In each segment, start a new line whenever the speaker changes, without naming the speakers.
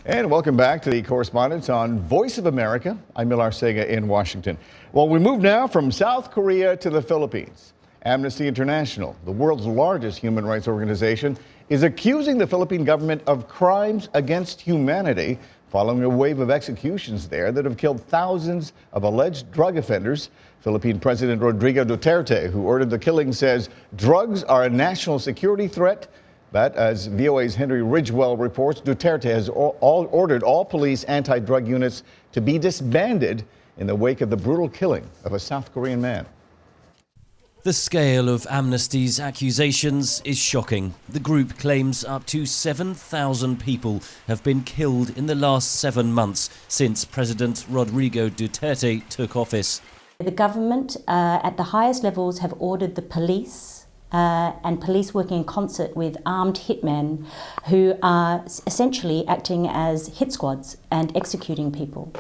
And welcome back to the correspondence on Voice of America. I'm Mil Arcega in Washington. Well, we move now from South Korea to the Philippines. Amnesty International, the world's largest human rights organization, is accusing the Philippine government of crimes against humanity following a wave of executions there that have killed thousands of alleged drug offenders. Philippine President Rodrigo Duterte, who ordered the killing, says drugs are a national security threat. But as VOA's Henry Ridgewell reports, Duterte has ordered all police anti-drug units to be disbanded in the wake of the brutal killing of a South Korean man.
The scale of Amnesty's accusations is shocking. The group claims up to 7,000 people have been killed in the last 7 months since President Rodrigo Duterte took office.
The government at the highest levels have ordered the police and police working in concert with armed hitmen who are essentially acting as hit squads and executing people.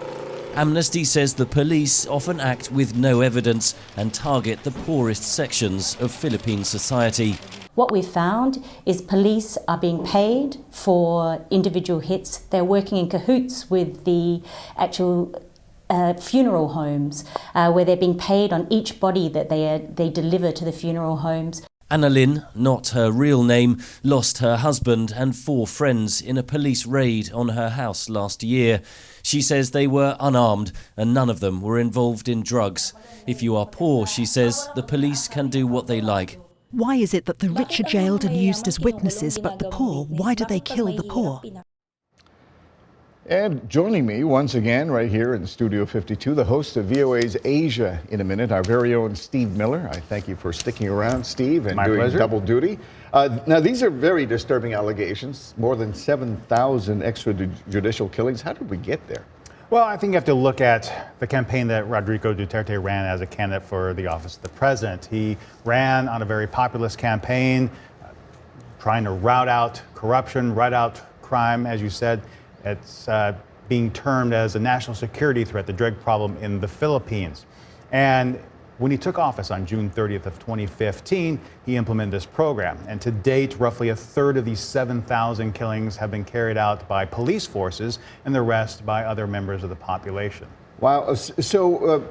Amnesty says the police often act with no evidence and target the poorest sections of Philippine society.
What we've found is police are being paid for individual hits. They're working in cahoots with the actual funeral homes where they're being paid on each body that they deliver to the funeral homes.
Annalyn, not her real name, lost her husband and 4 friends in a police raid on her house last year. She says they were unarmed and none of them were involved in drugs. If you are poor, she says, the police can do what they like.
Why is it that the rich are jailed and used as witnesses, but the poor, why do they kill the poor?
And joining me once again right here in Studio 52, the host of VOA's Asia in a Minute, our very own Steve Miller. I thank you for sticking around, Steve, and doing double duty. Now, these are very disturbing allegations, more than 7,000 extrajudicial killings. How did we get there?
Well, I think you have to look at the campaign that Rodrigo Duterte ran as a candidate for the office of the president. He ran on a very populist campaign, trying to rout out corruption, rout out crime, as you said. It's being termed as a national security threat, the drug problem in the Philippines. And when he took office on June 30th of 2015, he implemented this program. And to date, roughly a third of these 7,000 killings have been carried out by police forces and the rest by other members of the population.
Wow. So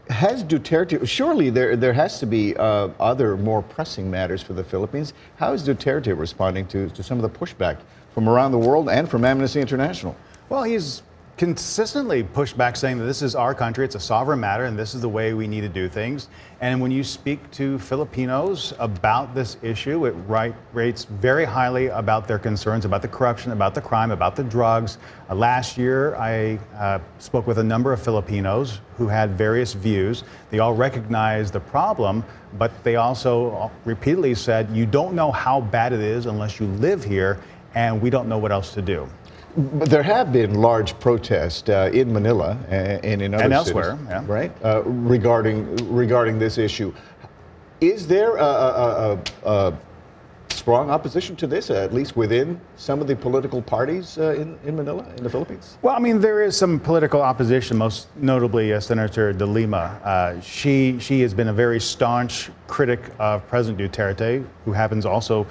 has Duterte, surely there has to be other more pressing matters for the Philippines. How is Duterte responding to some of the pushback from around the world and from Amnesty International?
Well, he's consistently pushed back, saying that this is our country, it's a sovereign matter, and this is the way we need to do things. And when you speak to Filipinos about this issue, it rates very highly about their concerns about the corruption, about the crime, about the drugs. Last year, I spoke with a number of Filipinos who had various views. They all recognized the problem, but they also repeatedly said, you don't know how bad it is unless you live here, and we don't know what else to do.
But there have been large protests in Manila and in other
and
cities,
elsewhere, yeah.
Right? Regarding this issue. Is there a strong opposition to this, at least within some of the political parties in Manila, in the Philippines?
Well, I mean, there is some political opposition, most notably Senator De Lima. She has been a very staunch critic of President Duterte, who happens also,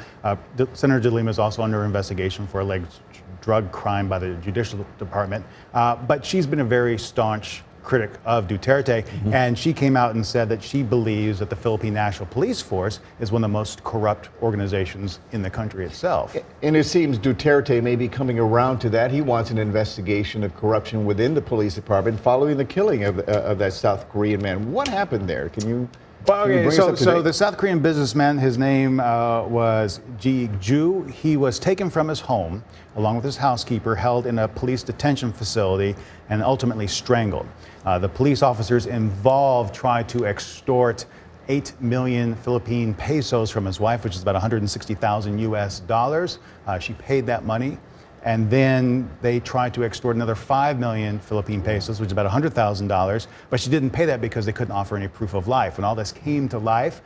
Senator De Lima is also under investigation for alleged drug crime by the Judicial Department. But she's been a very staunch critic of Duterte, and she came out and said that she believes that the Philippine National Police Force is one of the most corrupt organizations in the country itself.
And it seems Duterte may be coming around to that. He wants an investigation of corruption within the police department following the killing of that South Korean man. What happened there? Can you...
Okay, so the South Korean businessman, his name was Ji Ju. He was taken from his home along with his housekeeper, held in a police detention facility, and ultimately strangled. The police officers involved tried to extort 8 million Philippine pesos from his wife, which is about 160,000 US dollars. She paid that money. And then they tried to extort another 5 million Philippine pesos, which is about $100,000. But she didn't pay that because they couldn't offer any proof of life. When all this came to life,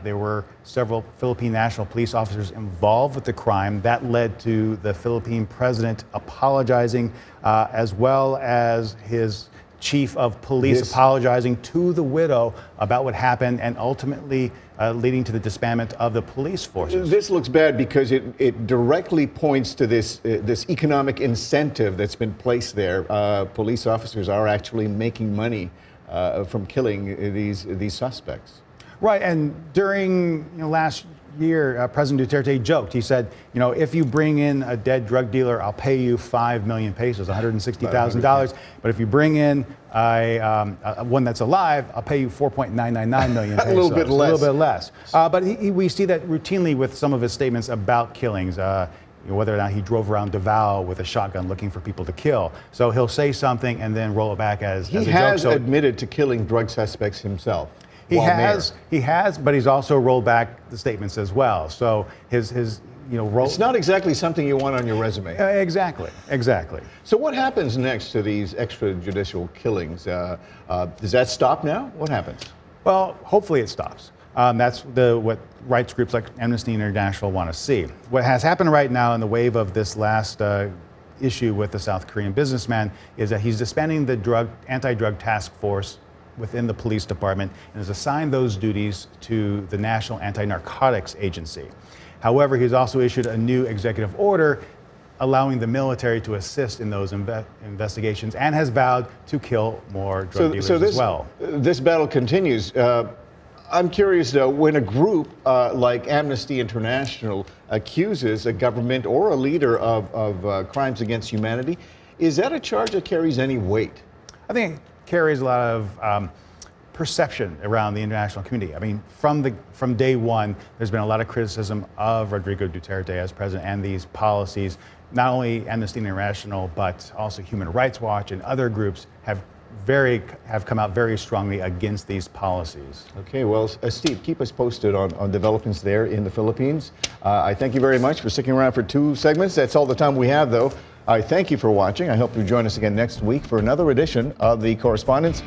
there were several Philippine national police officers involved with the crime. That led to the Philippine president apologizing, as well as his chief of police apologizing to the widow about what happened and ultimately leading to the disbandment of the police forces.
This looks bad because it directly points to this economic incentive that's been placed there. Police officers are actually making money from killing these suspects.
Right, and during last year, President Duterte joked. He said, if you bring in a dead drug dealer, I'll pay you 5 million pesos, $160,000. But if you bring in one that's alive, I'll pay you 4.999 million pesos.
A little bit less.
A little bit less. But we see that routinely with some of his statements about killings. Whether or not he drove around Davao with a shotgun looking for people to kill. So he'll say something and then roll it back as a joke.
He has admitted to killing drug suspects himself.
He has, but he's also rolled back the statements as well. So his role.
It's not exactly something you want on your resume.
Exactly.
So what happens next to these extrajudicial killings? Does that stop now? What happens?
Well, hopefully it stops. That's what rights groups like Amnesty International want to see. What has happened right now in the wave of this last issue with the South Korean businessman is that he's disbanding the anti-drug task force within the police department and has assigned those duties to the National Anti-Narcotics Agency. However, he's also issued a new executive order allowing the military to assist in those investigations and has vowed to kill more drug dealers as well.
This battle continues. I'm curious, though, when a group like Amnesty International accuses a government or a leader of crimes against humanity, is that a charge that carries any weight?
I think it carries a lot of perception around the international community. I mean, from day one, there's been a lot of criticism of Rodrigo Duterte as president and these policies. Not only Amnesty International, but also Human Rights Watch and other groups have come out very strongly against these policies.
Okay, well, Steve, keep us posted on developments there in the Philippines. I thank you very much for sticking around for 2 segments. That's all the time we have, though. I thank you for watching. I hope you join us again next week for another edition of The Correspondents.